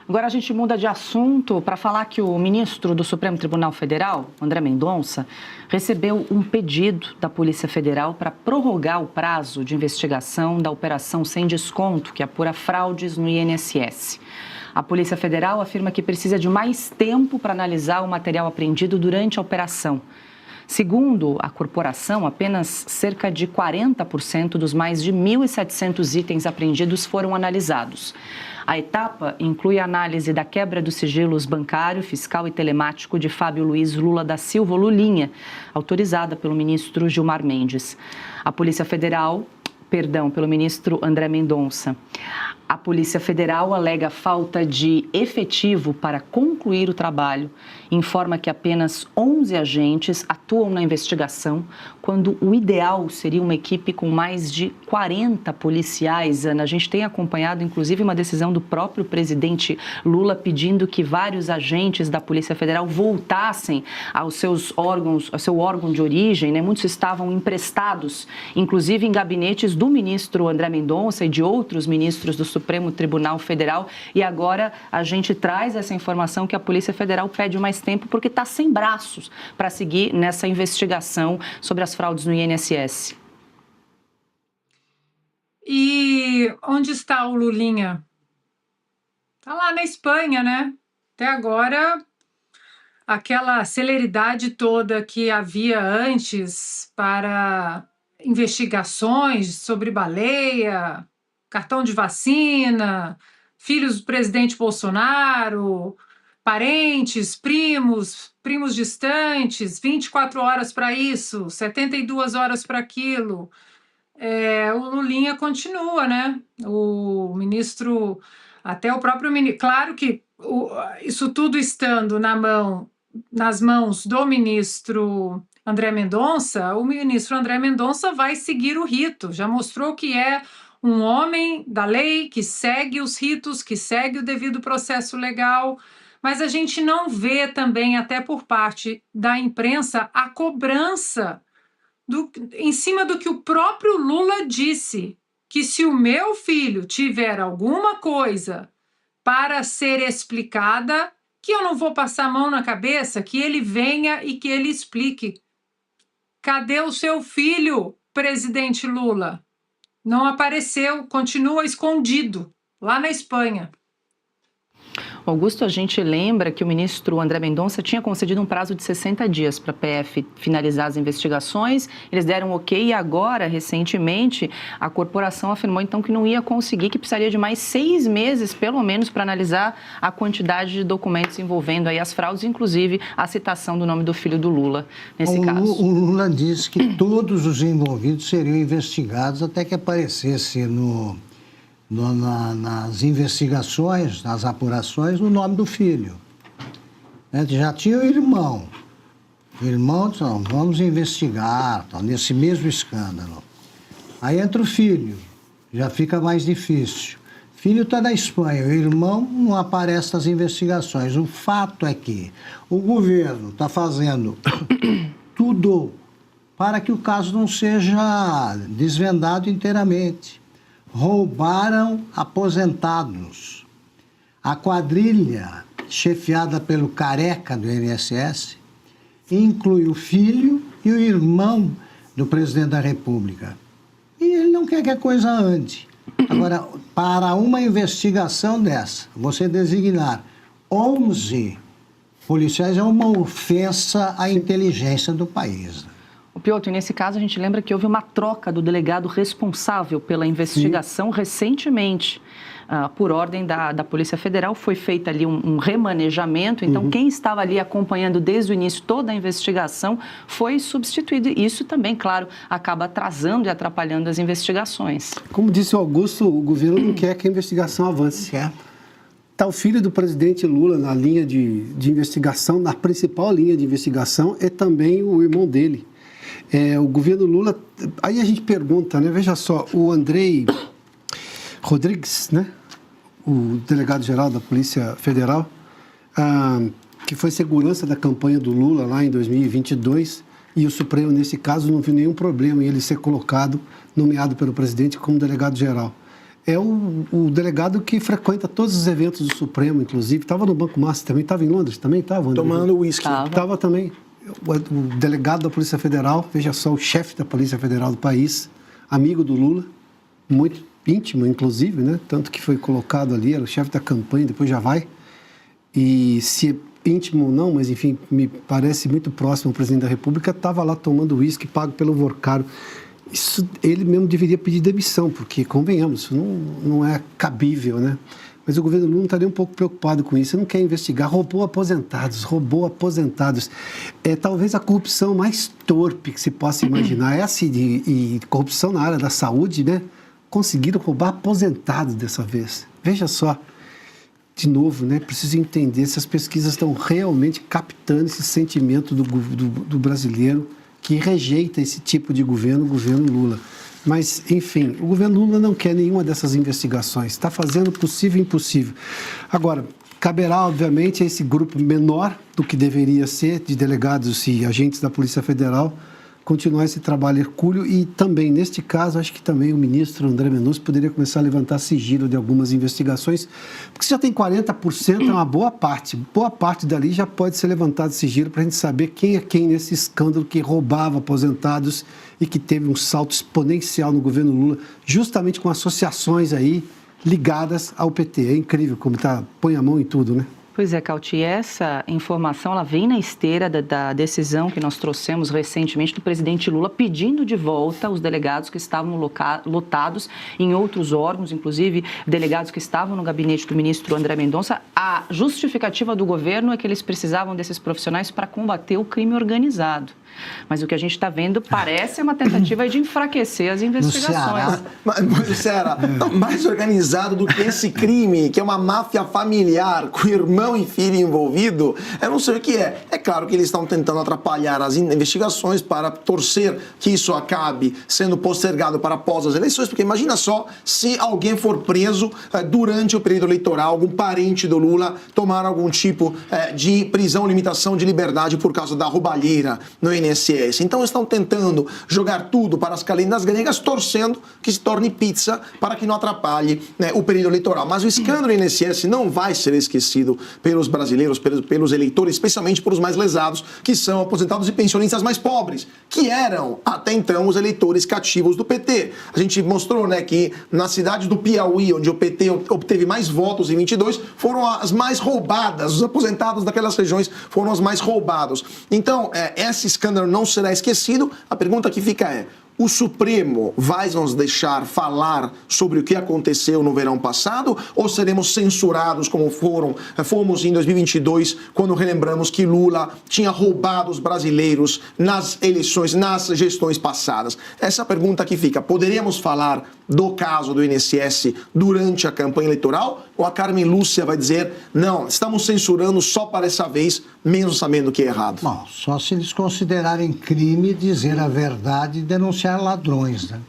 Agora a gente muda de assunto para falar que o ministro do Supremo Tribunal Federal, André Mendonça, recebeu um pedido da Polícia Federal para prorrogar o prazo de investigação da Operação Sem Desconto, que apura fraudes no INSS. A Polícia Federal afirma que precisa de mais tempo para analisar o material apreendido durante a operação. Segundo a corporação, apenas cerca de 40% dos mais de 1.700 itens apreendidos foram analisados. A etapa inclui a análise da quebra dos sigilos bancário, fiscal e telemático de Fábio Luiz Lula da Silva, Lulinha, autorizada pelo ministro Gilmar Mendes. Pelo ministro André Mendonça. A Polícia Federal alega falta de efetivo para concluir o trabalho. Informa que apenas 11 agentes atuam na investigação, quando o ideal seria uma equipe com mais de 40 policiais. Ana, a gente tem acompanhado, inclusive, uma decisão do próprio presidente Lula pedindo que vários agentes da Polícia Federal voltassem ao seu órgão de origem, né? Muitos estavam emprestados, inclusive em gabinetes do ministro André Mendonça e de outros ministros do Supremo Tribunal Federal, e agora a gente traz essa informação que a Polícia Federal pede mais tempo porque está sem braços para seguir nessa investigação sobre as fraudes no INSS. E onde está o Lulinha? Está lá na Espanha, né? Até agora, aquela celeridade toda que havia antes para investigações sobre baleia, cartão de vacina, filhos do presidente Bolsonaro, parentes, primos distantes, 24 horas para isso, 72 horas para aquilo. O Lulinha continua, né? O ministro, até o próprio ministro, claro que isso tudo estando nas mãos do ministro André Mendonça, o ministro André Mendonça vai seguir o rito, já mostrou que é um homem da lei, que segue os ritos, que segue o devido processo legal, mas a gente não vê também, até por parte da imprensa, a cobrança em cima do que o próprio Lula disse, que se o meu filho tiver alguma coisa para ser explicada, que eu não vou passar a mão na cabeça, que ele venha e que ele explique. Cadê o seu filho, presidente Lula? Não apareceu, continua escondido, lá na Espanha. Augusto, a gente lembra que o ministro André Mendonça tinha concedido um prazo de 60 dias para a PF finalizar as investigações. Eles deram ok e agora, recentemente, a corporação afirmou então que não ia conseguir, que precisaria de mais 6 meses, pelo menos, para analisar a quantidade de documentos envolvendo aí as fraudes, inclusive a citação do nome do filho do Lula, nesse caso. O Lula disse que todos os envolvidos seriam investigados até que aparecesse nas investigações, nas apurações, o nome do filho. Já tinha o irmão. O irmão disse, não, vamos investigar, nesse mesmo escândalo. Aí entra o filho, já fica mais difícil. O filho está na Espanha, o irmão não aparece nas investigações. O fato é que o governo está fazendo tudo para que o caso não seja desvendado inteiramente. Roubaram aposentados. A quadrilha, chefiada pelo careca do INSS, inclui o filho e o irmão do presidente da República. E ele não quer que a coisa ande. Agora, para uma investigação dessa, você designar 11 policiais é uma ofensa à inteligência do país. Piotr, nesse caso a gente lembra que houve uma troca do delegado responsável pela investigação recentemente. Por ordem da Polícia Federal, foi feito ali um remanejamento, então quem estava ali acompanhando desde o início toda a investigação foi substituído. Isso também, claro, acaba atrasando e atrapalhando as investigações. Como disse o Augusto, o governo não quer que a investigação avance. Está o filho do presidente Lula na linha de investigação, na principal linha de investigação, é também o irmão dele. O governo Lula, aí a gente pergunta, né? Veja só, o Andrei Rodrigues, né? O delegado-geral da Polícia Federal, que foi segurança da campanha do Lula lá em 2022, e o Supremo, nesse caso, não viu nenhum problema em ele ser colocado, nomeado pelo presidente como delegado-geral. é o delegado que frequenta todos os eventos do Supremo, inclusive. Estava no Banco Master também, estava em Londres também, estava? Tomando uísque. Estava também. O delegado da Polícia Federal, veja só, o chefe da Polícia Federal do país, amigo do Lula, muito íntimo, inclusive, né? Tanto que foi colocado ali, era o chefe da campanha, depois já vai. E se é íntimo ou não, mas enfim, me parece muito próximo ao presidente da República, estava lá tomando uísque pago pelo Vorcaro. Isso, ele mesmo deveria pedir demissão, porque, convenhamos, isso não é cabível, né? Mas o governo Lula não estaria um pouco preocupado com isso, ele não quer investigar, roubou aposentados. É talvez a corrupção mais torpe que se possa imaginar, essa e corrupção na área da saúde, né? Conseguiram roubar aposentados dessa vez. Veja só, de novo, né? Preciso entender se as pesquisas estão realmente captando esse sentimento do brasileiro que rejeita esse tipo de governo, o governo Lula. Mas, enfim, o governo Lula não quer nenhuma dessas investigações, está fazendo o possível e impossível. Agora, caberá, obviamente, a esse grupo menor do que deveria ser, de delegados e agentes da Polícia Federal, continuar esse trabalho hercúleo e também, neste caso, acho que também o ministro André Mendonça poderia começar a levantar sigilo de algumas investigações, porque se já tem 40%, é uma boa parte dali já pode ser levantado sigilo para a gente saber quem é quem nesse escândalo que roubava aposentados e que teve um salto exponencial no governo Lula, justamente com associações aí ligadas ao PT. É incrível como põe a mão em tudo, né? Pois é, Cauti, essa informação ela vem na esteira da decisão que nós trouxemos recentemente do presidente Lula pedindo de volta os delegados que estavam lotados em outros órgãos, inclusive delegados que estavam no gabinete do ministro André Mendonça. A justificativa do governo é que eles precisavam desses profissionais para combater o crime organizado. Mas o que a gente está vendo parece uma tentativa de enfraquecer as investigações. Luciana, mais organizado do que esse crime, que é uma máfia familiar, com irmão e filho envolvido, eu não sei o que é. É claro que eles estão tentando atrapalhar as investigações para torcer que isso acabe sendo postergado para após as eleições, porque imagina só se alguém for preso durante o período eleitoral, algum parente do Lula tomar algum tipo de prisão, limitação de liberdade por causa da roubalheira no INSS. Então estão tentando jogar tudo para as calendas gregas, torcendo que se torne pizza para que não atrapalhe, né, o período eleitoral. Mas o escândalo do INSS não vai ser esquecido pelos brasileiros, pelos eleitores, especialmente por os mais lesados, que são aposentados e pensionistas mais pobres, que eram até então os eleitores cativos do PT. A gente mostrou, né, que na cidade do Piauí, onde o PT obteve mais votos em 22, foram as mais roubadas, os aposentados daquelas regiões foram os mais roubados. Então, esse escândalo não será esquecido. A pergunta que fica é: o Supremo vai nos deixar falar sobre o que aconteceu no verão passado ou seremos censurados como fomos em 2022, quando relembramos que Lula tinha roubado os brasileiros nas eleições, nas gestões passadas? Essa é a pergunta que fica. Poderíamos falar do caso do INSS durante a campanha eleitoral ou a Carmen Lúcia vai dizer: não, estamos censurando só para essa vez, mesmo sabendo que é errado? Bom, só se eles considerarem crime dizer a verdade e denunciar ladrões, né?